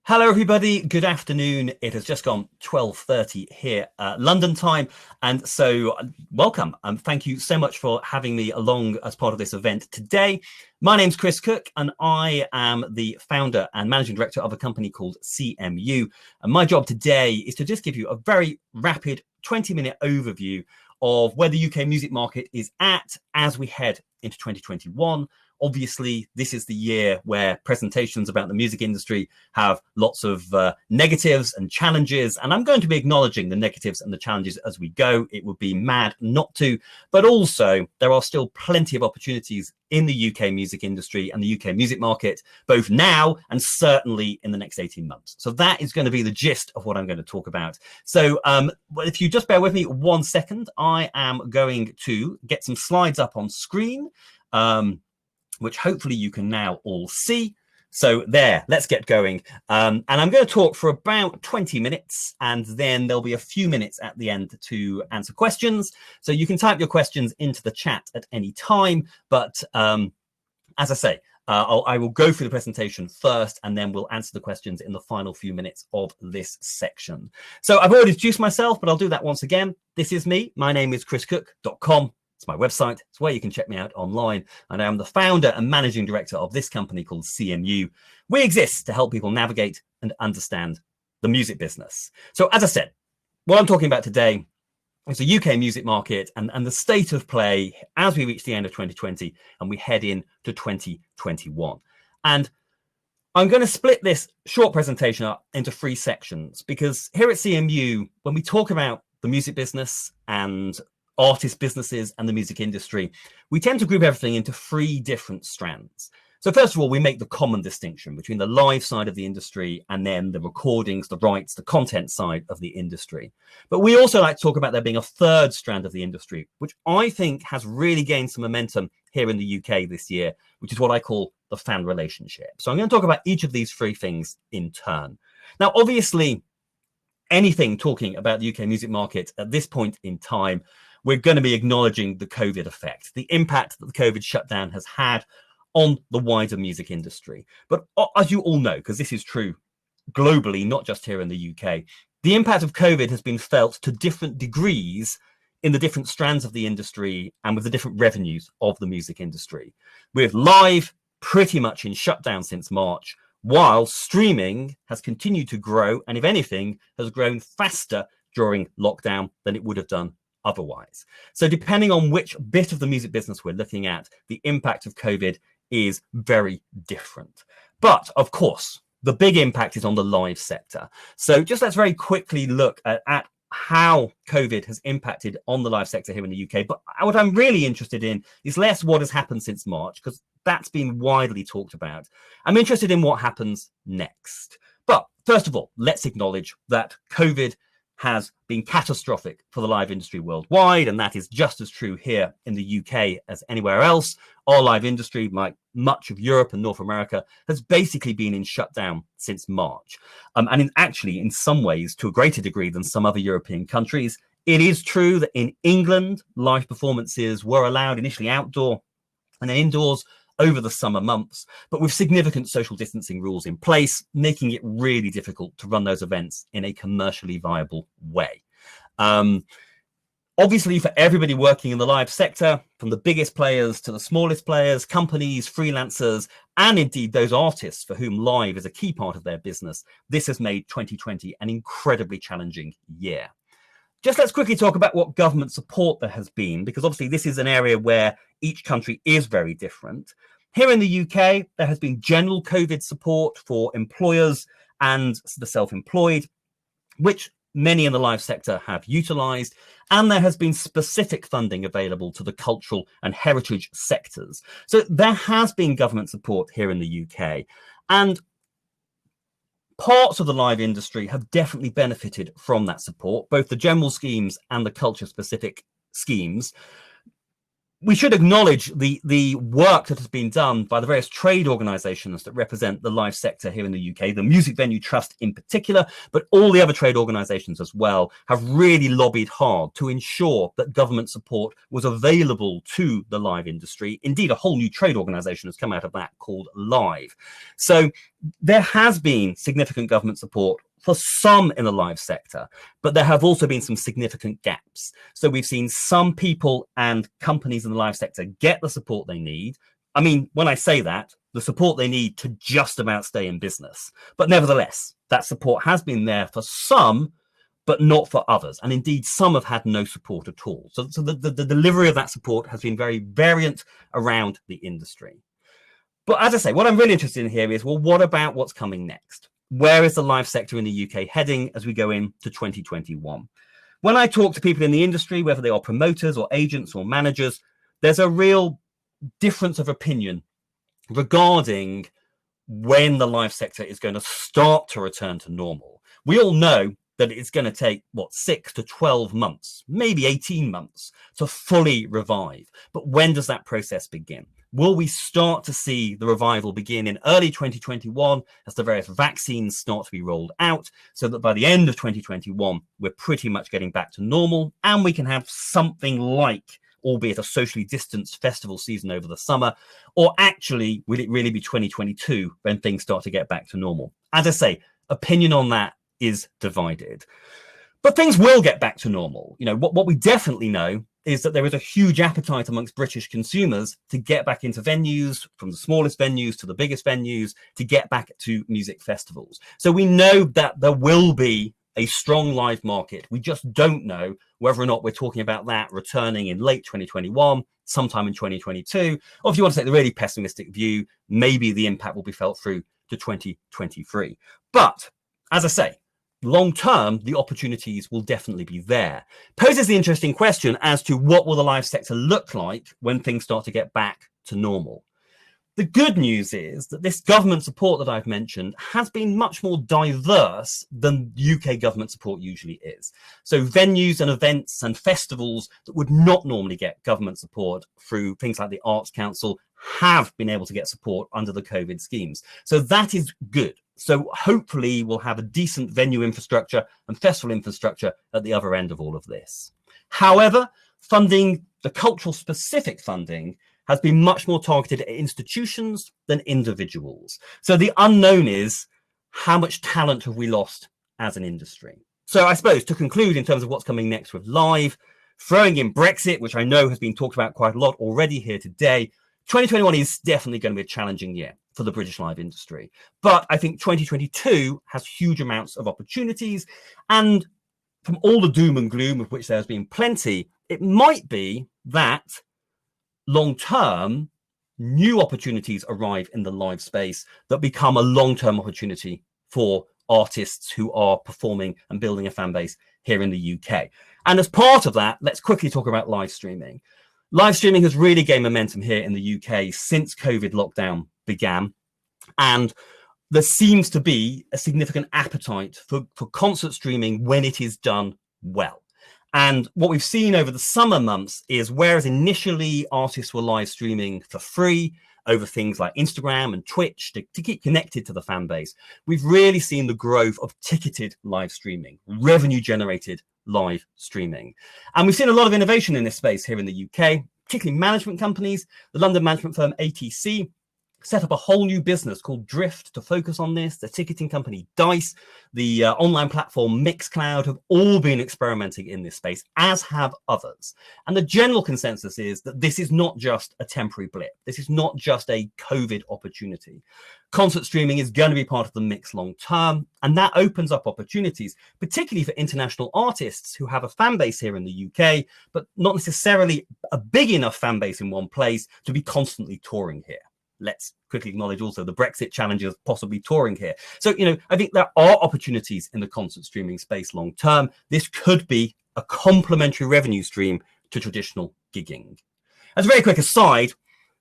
Hello, everybody. Good afternoon. It has just gone 12:30 here, London time. And so welcome. Thank you so much for having me along as part of this event today. My name's Chris Cooke, and I am the founder and managing director of a company called CMU. And my job today is to just give you a very rapid 20-minute overview of where the UK music market is at as we head into 2021. Obviously, this is the year where presentations about the music industry have lots of negatives and challenges, and I'm going to be acknowledging the negatives and the challenges as we go. It would be mad not to, but also there are still plenty of opportunities in the UK music industry and the UK music market, both now and certainly in the next 18 months. So that is going to be the gist of what I'm going to talk about. So if you just bear with me 1 second, I am going to get some slides up on screen, which hopefully you can now all see. So there, let's get going. And I'm going to talk for about 20 minutes, and then there'll be a few minutes at the end to answer questions. So you can type your questions into the chat at any time. But as I say, I will go through the presentation first, and then we'll answer the questions in the final few minutes of this section. So I've already introduced myself, but I'll do that once again. This is me. My name is chriscooke.com. It's my website. It's where you can check me out online. And I am the founder and managing director of this company called CMU. We exist to help people navigate and understand the music business. So as I said, what I'm talking about today is the UK music market and the state of play as we reach the end of 2020 and we head into 2021. And I'm going to split this short presentation up into 3 sections, because here at CMU, when we talk about the music business and artist businesses and the music industry, we tend to group everything into 3 different strands. So first of all, we make the common distinction between the live side of the industry and then the recordings, the rights, the content side of the industry. But we also like to talk about there being a 3rd strand of the industry, which I think has really gained some momentum here in the UK this year, which is what I call the fan relationship. So I'm going to talk about each of these 3 things in turn. Now, obviously, anything talking about the UK music market at this point in time, we're going to be acknowledging the COVID effect, the impact that the COVID shutdown has had on the wider music industry. But as you all know, because this is true globally, not just here in the UK, the impact of COVID has been felt to different degrees in the different strands of the industry and with the different revenues of the music industry. With live pretty much in shutdown since March, while streaming has continued to grow, and if anything, has grown faster during lockdown than it would have done otherwise. So depending on which bit of the music business we're looking at, the impact of COVID is very different. But of course, the big impact is on the live sector. So just let's very quickly look at how COVID has impacted on the live sector here in the UK. But what I'm really interested in is less what has happened since March, because that's been widely talked about. I'm interested in what happens next. But first of all, let's acknowledge that COVID has been catastrophic for the live industry worldwide, and that is just as true here in the UK as anywhere else. Our live industry, like much of Europe and North America, has basically been in shutdown since March. And actually, in some ways, to a greater degree than some other European countries. It is true that in England, live performances were allowed initially outdoor and then indoors over the summer months, but with significant social distancing rules in place, making it really difficult to run those events in a commercially viable way. Obviously, for everybody working in the live sector, from the biggest players to the smallest players, companies, freelancers, and indeed those artists for whom live is a key part of their business, this has made 2020 an incredibly challenging year. Just let's quickly talk about what government support there has been, because obviously this is an area where each country is very different. Here in the UK, there has been general COVID support for employers and the self-employed, which many in the live sector have utilised, and there has been specific funding available to the cultural and heritage sectors. So there has been government support here in the UK, and parts of the live industry have definitely benefited from that support, both the general schemes and the culture-specific schemes. we should acknowledge the work that has been done by the various trade organisations that represent the live sector here in the UK, the Music Venue Trust in particular, but all the other trade organisations as well, have really lobbied hard to ensure that government support was available to the live industry. Indeed, a whole new trade organisation has come out of that called Live. So there has been significant government support for some in the live sector, but there have also been some significant gaps. So we've seen some people and companies in the live sector get the support they need. I mean, when I say that, the support they need to just about stay in business. But nevertheless, that support has been there for some, but not for others. And indeed, some have had no support at all. So the delivery of that support has been very variant around the industry. But as I say, what I'm really interested in here is, well, what about what's coming next? Where is the live sector in the UK heading as we go into 2021? When I talk to people in the industry, whether they are promoters or agents or managers, there's a real difference of opinion regarding when the live sector is going to start to return to normal. We all know that it's going to take, 6 to 12 months, maybe 18 months to fully revive. But when does that process begin? Will we start to see the revival begin in early 2021 as the various vaccines start to be rolled out, so that by the end of 2021, we're pretty much getting back to normal and we can have something like, albeit a socially distanced festival season over the summer? Or actually, will it really be 2022 when things start to get back to normal? As I say, opinion on that is divided. But things will get back to normal. What we definitely know is that there is a huge appetite amongst British consumers to get back into venues, from the smallest venues to the biggest venues, to get back to music festivals. So we know that there will be a strong live market. We just don't know whether or not we're talking about that returning in late 2021, sometime in 2022, or if you want to take the really pessimistic view, maybe the impact will be felt through to 2023. But as I say, long term, the opportunities will definitely be there. Poses the interesting question as to what will the live sector look like when things start to get back to normal. The good news is that this government support that I've mentioned has been much more diverse than UK government support usually is. So venues and events and festivals that would not normally get government support through things like the Arts Council have been able to get support under the COVID schemes. So that is good. So hopefully we'll have a decent venue infrastructure and festival infrastructure at the other end of all of this. However, funding, the cultural specific funding, has been much more targeted at institutions than individuals. So the unknown is, how much talent have we lost as an industry? So I suppose to conclude in terms of what's coming next with Live, throwing in Brexit, which I know has been talked about quite a lot already here today, 2021 is definitely going to be a challenging year for the British live industry. But I think 2022 has huge amounts of opportunities. And from all the doom and gloom, of which there's been plenty, it might be that long-term, new opportunities arrive in the live space that become a long-term opportunity for artists who are performing and building a fan base here in the UK. And as part of that, let's quickly talk about live streaming. Live streaming has really gained momentum here in the UK since COVID lockdown began. And there seems to be a significant appetite for concert streaming when it is done well. And what we've seen over the summer months is, whereas initially artists were live streaming for free over things like Instagram and Twitch to keep connected to the fan base, we've really seen the growth of ticketed live streaming, revenue generated live streaming. And we've seen a lot of innovation in this space here in the UK, particularly management companies. The London management firm ATC set up a whole new business called Drift to focus on this. The ticketing company Dice, the online platform Mixcloud have all been experimenting in this space, as have others. And the general consensus is that this is not just a temporary blip. This is not just a COVID opportunity. Concert streaming is going to be part of the mix long term, and that opens up opportunities, particularly for international artists who have a fan base here in the UK, but not necessarily a big enough fan base in one place to be constantly touring here. Let's quickly acknowledge also the Brexit challenges possibly touring here. So, I think there are opportunities in the concert streaming space long term. This could be a complementary revenue stream to traditional gigging. As a very quick aside,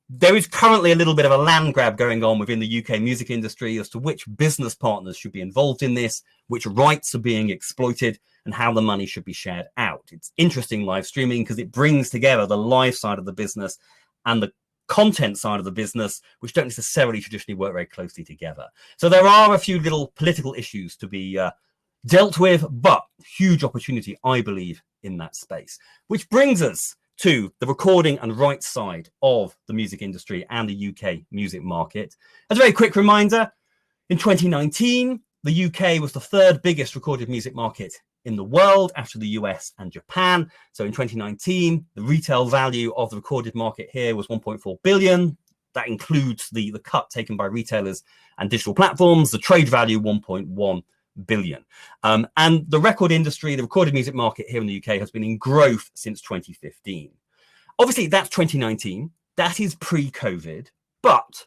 There is currently a little bit of a land grab going on within the UK music industry as to which business partners should be involved in this, which rights are being exploited, and how the money should be shared out. It's interesting live streaming because it brings together the live side of the business and the content side of the business, which don't necessarily traditionally work very closely together. So there are a few little political issues to be dealt with, but huge opportunity, I believe, in that space. Which brings us to the recording and rights side of the music industry and the UK music market. As a very quick reminder, in 2019, the UK was the third biggest recorded music market in the world after the US and Japan. So in 2019, the retail value of the recorded market here was 1.4 billion. That includes the cut taken by retailers and digital platforms. The trade value, 1.1 billion. And the record industry, the recorded music market here in the UK has been in growth since 2015. Obviously, that's 2019. That is pre-COVID, but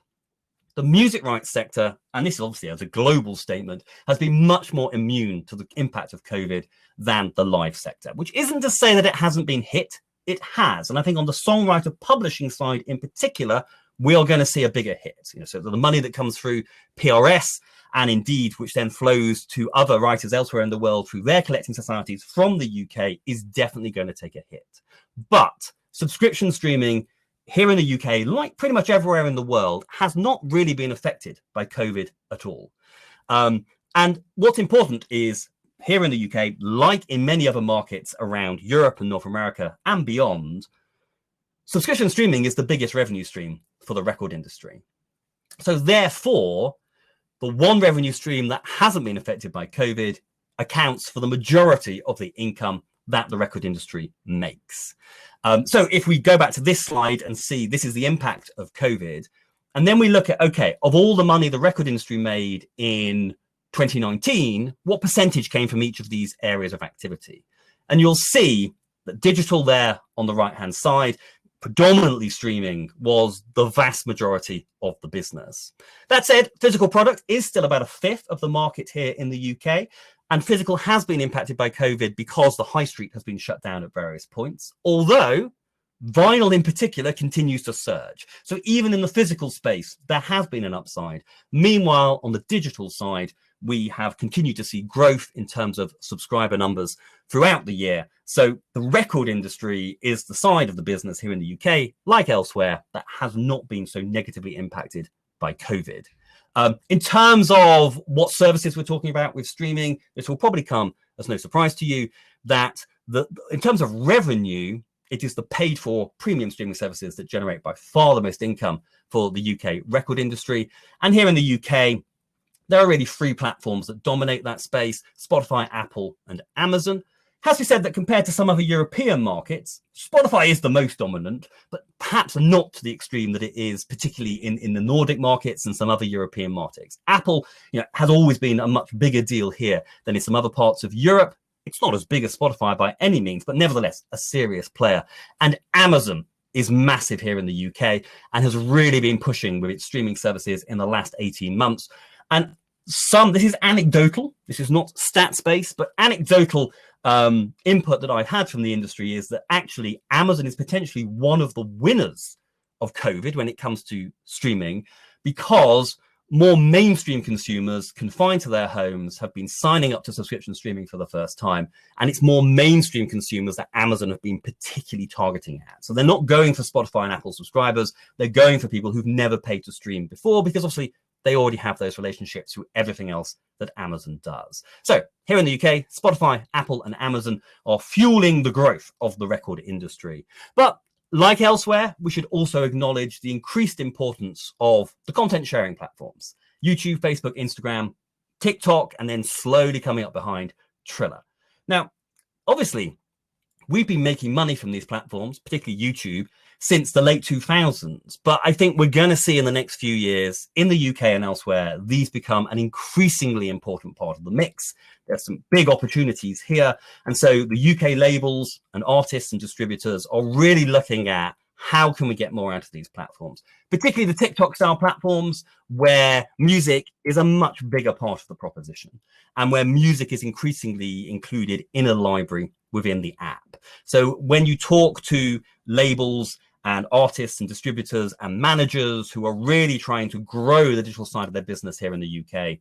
the music rights sector, and this is obviously as a global statement, has been much more immune to the impact of COVID than the live sector, which isn't to say that it hasn't been hit. It has. And I think on the songwriter publishing side in particular, we are going to see a bigger hit. So the money that comes through PRS and indeed, which then flows to other writers elsewhere in the world through their collecting societies from the UK is definitely going to take a hit. But subscription streaming here in the UK, like pretty much everywhere in the world, has not really been affected by COVID at all. And what's important is here in the UK, like in many other markets around Europe and North America and beyond, subscription streaming is the biggest revenue stream for the record industry. So therefore, the one revenue stream that hasn't been affected by COVID accounts for the majority of the income that the record industry makes. So if we go back to this slide and see this is the impact of COVID, and then we look at, okay, of all the money the record industry made in 2019, what percentage came from each of these areas of activity? And you'll see that digital there on the right-hand side, predominantly streaming, was the vast majority of the business. That said, physical product is still about a fifth of the market here in the UK. And physical has been impacted by COVID because the high street has been shut down at various points, although vinyl in particular continues to surge. So even in the physical space, there has been an upside. Meanwhile, on the digital side, we have continued to see growth in terms of subscriber numbers throughout the year. So the record industry is the side of the business here in the UK, like elsewhere, that has not been so negatively impacted by COVID. In terms of what services we're talking about with streaming, this will probably come as no surprise to you that in terms of revenue, it is the paid for premium streaming services that generate by far the most income for the UK record industry. And here in the UK, there are really three platforms that dominate that space: Spotify, Apple, and Amazon. Has to be said that compared to some other European markets, Spotify is the most dominant, but perhaps not to the extreme that it is, particularly in the Nordic markets and some other European markets. Apple, has always been a much bigger deal here than in some other parts of Europe. It's not as big as Spotify by any means, but nevertheless, a serious player. And Amazon is massive here in the UK and has really been pushing with its streaming services in the last 18 months. And this is anecdotal, this is not stats-based, but anecdotal input that I've had from the industry is that actually Amazon is potentially one of the winners of COVID when it comes to streaming, because more mainstream consumers confined to their homes have been signing up to subscription streaming for the first time. And it's more mainstream consumers that Amazon have been particularly targeting at. So they're not going for Spotify and Apple subscribers. They're going for people who've never paid to stream before, because obviously they already have those relationships through everything else that Amazon does. So here in the UK, Spotify, Apple, and Amazon are fueling the growth of the record industry. But like elsewhere, we should also acknowledge the increased importance of the content sharing platforms: YouTube, Facebook, Instagram, TikTok, and then slowly coming up behind Triller. Now, obviously, we've been making money from these platforms, particularly YouTube, since the late 2000s. But I think we're going to see in the next few years in the UK and elsewhere, these become an increasingly important part of the mix. There's some big opportunities here. And so the UK labels and artists and distributors are really looking at how can we get more out of these platforms, particularly the TikTok style platforms where music is a much bigger part of the proposition and where music is increasingly included in a library within the app. So when you talk to labels and artists and distributors and managers who are really trying to grow the digital side of their business here in the UK.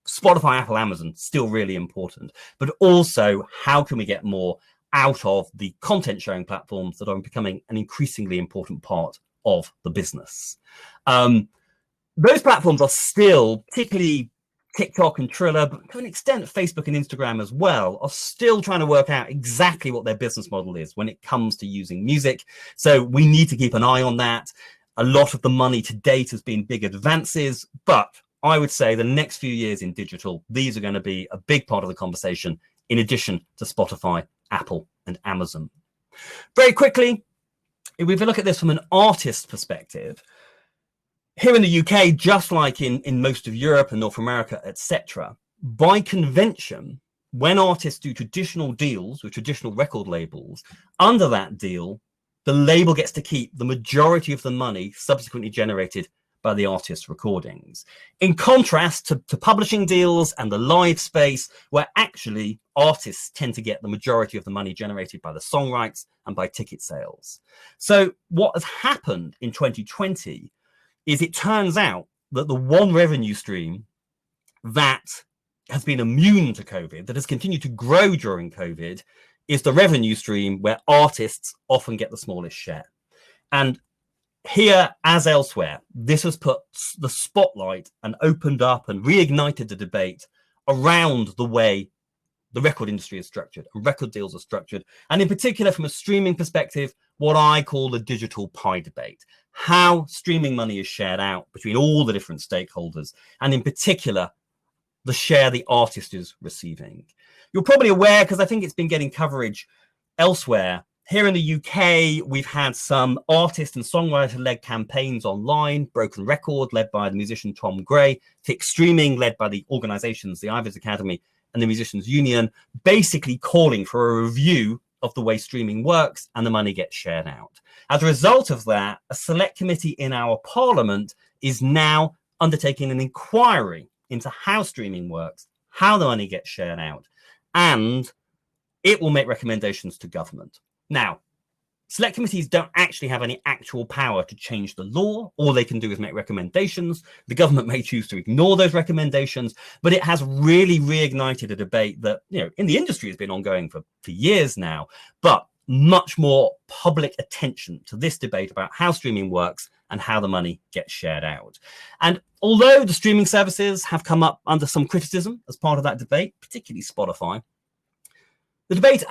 Spotify, Apple, Amazon, still really important, but also how can we get more out of the content sharing platforms that are becoming an increasingly important part of the business. Those platforms are still, particularly TikTok and Triller, but to an extent Facebook and Instagram as well, are still trying to work out exactly what their business model is when it comes to using music. So we need to keep an eye on that. A lot of the money to date has been big advances, but I would say the next few years in digital, these are going to be a big part of the conversation, in addition to Spotify, Apple, and Amazon. Very quickly, if we look at this from an artist perspective, here in the UK, just like in most of Europe and North America, etc., by convention, when artists do traditional deals with traditional record labels, under that deal, the label gets to keep the majority of the money subsequently generated by the artist's recordings. In contrast to publishing deals and the live space, where actually artists tend to get the majority of the money generated by the song rights and by ticket sales. So what has happened in 2020 is it turns out that the one revenue stream that has been immune to COVID, that has continued to grow during COVID, is the revenue stream where artists often get the smallest share. And here, as elsewhere, this has put the spotlight and opened up and reignited the debate around the way the record industry is structured and record deals are structured. And in particular, from a streaming perspective, what I call the digital pie debate, how streaming money is shared out between all the different stakeholders, and in particular, the share the artist is receiving. You're probably aware, because I think it's been getting coverage elsewhere, here in the UK, we've had some artist and songwriter-led campaigns online, Broken Record, led by the musician Tom Gray, Fix Streaming, led by the organisations, the Ivors Academy and the Musicians Union, basically calling for a review of the way streaming works and the money gets shared out. As a result of that, a select committee in our parliament is now undertaking an inquiry into how streaming works, how the money gets shared out, and it will make recommendations to government. Now, select committees don't actually have any actual power to change the law. All they can do is make recommendations. The government may choose to ignore those recommendations, but it has really reignited a debate that, in the industry has been ongoing for years now, but much more public attention to this debate about how streaming works and how the money gets shared out. And although the streaming services have come up under some criticism as part of that debate, particularly Spotify, the debate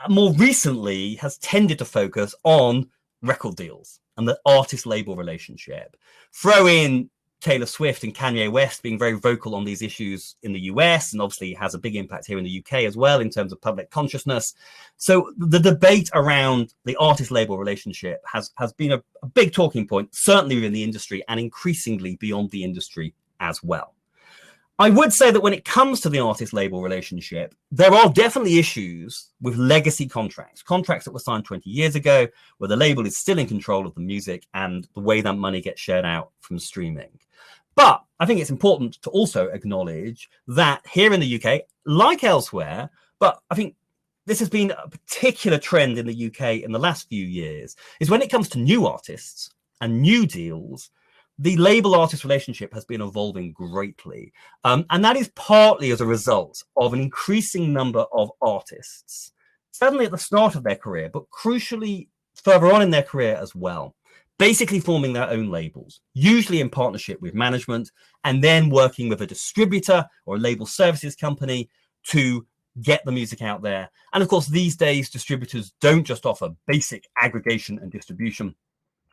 more recently has tended to focus on record deals and the artist-label relationship. Throw in Taylor Swift and Kanye West being very vocal on these issues in the US, and obviously has a big impact here in the UK as well in terms of public consciousness. So the debate around the artist-label relationship has been a big talking point, certainly in the industry and increasingly beyond the industry as well. I would say that when it comes to the artist-label relationship, there are definitely issues with legacy contracts that were signed 20 years ago, where the label is still in control of the music and the way that money gets shared out from streaming. But I think it's important to also acknowledge that here in the UK, like elsewhere, but I think this has been a particular trend in the UK in the last few years, is when it comes to new artists and new deals, the label-artist relationship has been evolving greatly. And that is partly as a result of an increasing number of artists, certainly at the start of their career, but crucially further on in their career as well, basically forming their own labels, usually in partnership with management, and then working with a distributor or a label services company to get the music out there. And of course, these days, distributors don't just offer basic aggregation and distribution.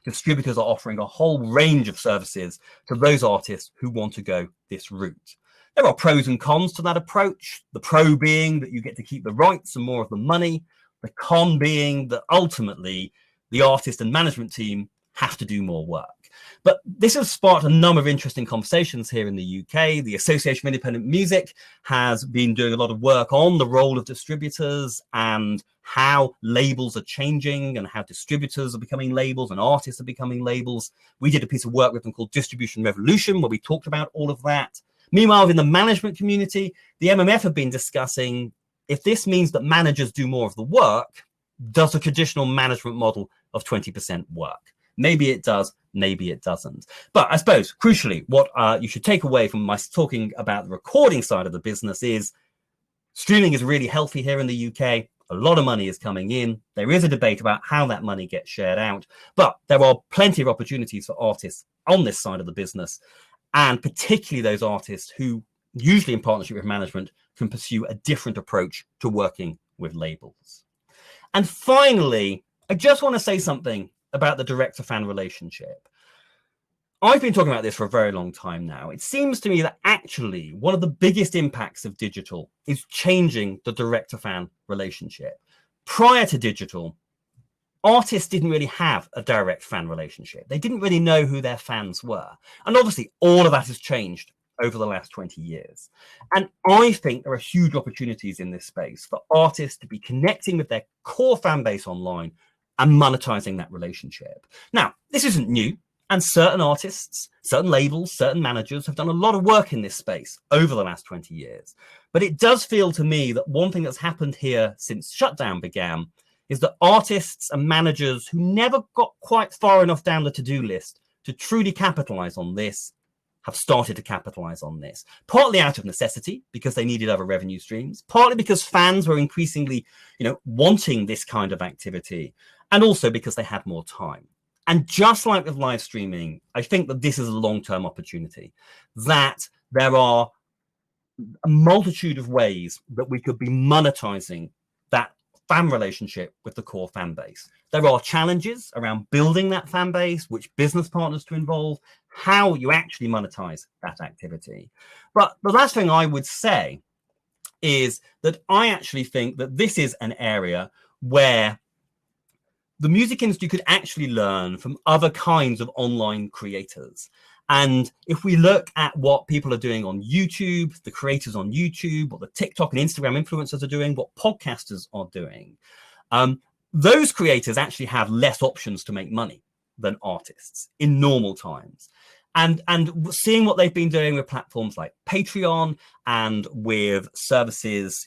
Distributors are offering a whole range of services to those artists who want to go this route. There are pros and cons to that approach. The pro being that you get to keep the rights and more of the money. The con being that ultimately the artist and management team have to do more work. But this has sparked a number of interesting conversations here in the UK. The Association of Independent Music has been doing a lot of work on the role of distributors and how labels are changing and how distributors are becoming labels and artists are becoming labels. We did a piece of work with them called Distribution Revolution, where we talked about all of that. Meanwhile, in the management community, the MMF have been discussing if this means that managers do more of the work, does a traditional management model of 20% work? Maybe it does, maybe it doesn't. But I suppose, crucially, what you should take away from my talking about the recording side of the business is streaming is really healthy here in the UK. A lot of money is coming in. There is a debate about how that money gets shared out, but there are plenty of opportunities for artists on this side of the business, and particularly those artists who, usually in partnership with management, can pursue a different approach to working with labels. And finally, I just want to say something about the director-fan relationship. I've been talking about this for a very long time now. It seems to me that actually one of the biggest impacts of digital is changing the director-fan relationship. Prior to digital, artists didn't really have a direct fan relationship. They didn't really know who their fans were. And obviously, all of that has changed over the last 20 years. And I think there are huge opportunities in this space for artists to be connecting with their core fan base online and monetizing that relationship. Now, this isn't new. And certain artists, certain labels, certain managers have done a lot of work in this space over the last 20 years. But it does feel to me that one thing that's happened here since shutdown began is that artists and managers who never got quite far enough down the to-do list to truly capitalize on this have started to capitalize on this, partly out of necessity because they needed other revenue streams, partly because fans were increasingly, wanting this kind of activity, and also because they had more time. And just like with live streaming, I think that this is a long-term opportunity, that there are a multitude of ways that we could be monetizing that fan relationship with the core fan base. There are challenges around building that fan base, which business partners to involve, how you actually monetize that activity. But the last thing I would say is that I actually think that this is an area where the music industry could actually learn from other kinds of online creators. And if we look at what people are doing on YouTube, the creators on YouTube, what the TikTok and Instagram influencers are doing, what podcasters are doing, those creators actually have less options to make money than artists in normal times. And seeing what they've been doing with platforms like Patreon and with services,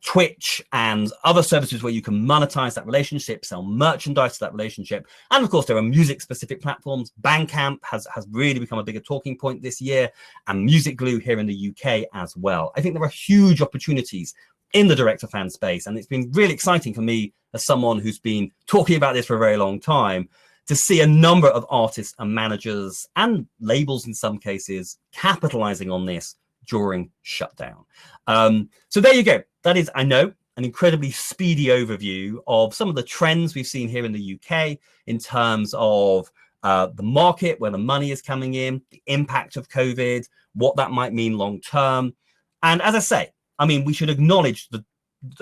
Twitch and other services where you can monetize that relationship, sell merchandise to that relationship. And of course, there are music specific platforms. Bandcamp has really become a bigger talking point this year, and Music Glue here in the UK as well. I think there are huge opportunities in the director fan space. And it's been really exciting for me as someone who's been talking about this for a very long time to see a number of artists and managers and labels in some cases capitalizing on this during shutdown. So there you go. That is, I know, an incredibly speedy overview of some of the trends we've seen here in the UK in terms of the market, where the money is coming in, the impact of COVID, what that might mean long term. And as I say, I mean, we should acknowledge the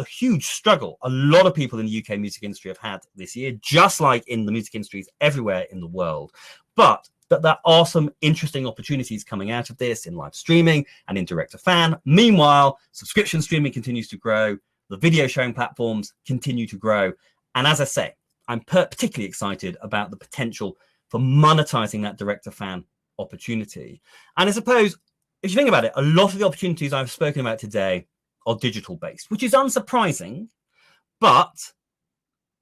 huge struggle a lot of people in the UK music industry have had this year, just like in the music industries everywhere in the world. But that there are some interesting opportunities coming out of this in live streaming and in direct to fan. Meanwhile, subscription streaming continues to grow. The video sharing platforms continue to grow. And as I say, I'm particularly excited about the potential for monetizing that direct to fan opportunity. And I suppose, if you think about it, a lot of the opportunities I've spoken about today are digital based, which is unsurprising. But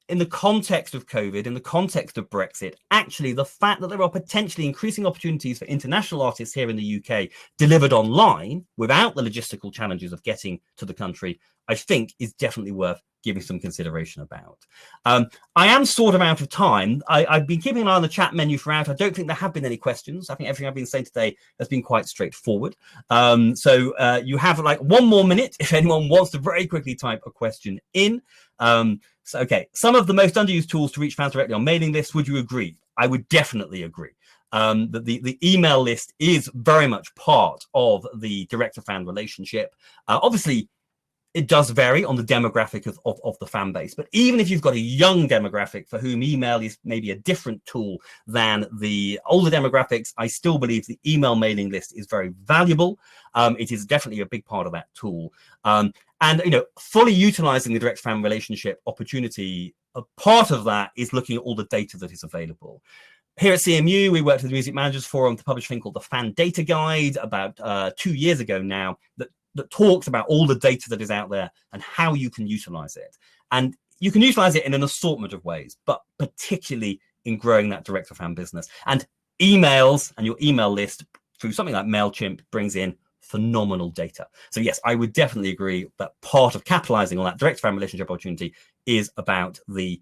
in the context of COVID, in the context of Brexit, actually the fact that there are potentially increasing opportunities for international artists here in the UK delivered online without the logistical challenges of getting to the country, I think is definitely worth giving some consideration about. I am sort of out of time. I've been keeping an eye on the chat menu throughout. I don't think there have been any questions. I think everything I've been saying today has been quite straightforward. So you have like 1 more minute if anyone wants to very quickly type a question in. So, okay, some of the most underused tools to reach fans directly on mailing lists, would you agree? I would definitely agree. That the email list is very much part of the direct-to-fan relationship. Obviously, it does vary on the demographic of the fan base. But even if you've got a young demographic for whom email is maybe a different tool than the older demographics, I still believe the email mailing list is very valuable. It is definitely a big part of that tool. And, fully utilizing the direct fan relationship opportunity, a part of that is looking at all the data that is available. Here at CMU, we worked with the Music Managers Forum to publish a thing called the Fan Data Guide about 2 years ago now that talks about all the data that is out there and how you can utilize it. And you can utilize it in an assortment of ways, but particularly in growing that direct-to-fan business. And emails and your email list through something like MailChimp brings in phenomenal data. So yes, I would definitely agree that part of capitalizing on that direct-to-fan relationship opportunity is about the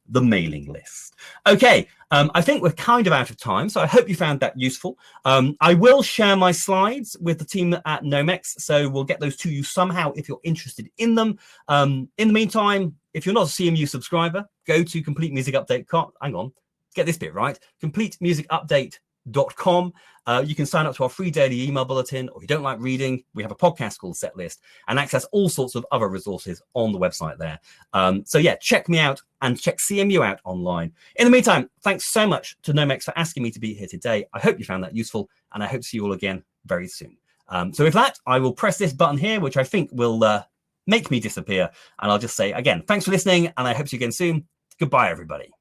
mailing list. Okay, I think we're kind of out of time, so I hope you found that useful. I will share my slides with the team at Nomex, so we'll get those to you somehow if you're interested in them. In the meantime, if you're not a CMU subscriber, go to Complete Music Update. Hang on, get this bit right. CompleteMusicUpdate.com. You can sign up to our free daily email bulletin, or if you don't like reading, we have a podcast called Set List, and access all sorts of other resources on the website there. So yeah, check me out and check CMU out online. In the meantime, thanks so much to Nomex for asking me to be here today. I hope you found that useful, and I hope to see you all again very soon. So with that, I will press this button here, which I think will make me disappear. And I'll just say again, thanks for listening, and I hope to see you again soon. Goodbye, everybody.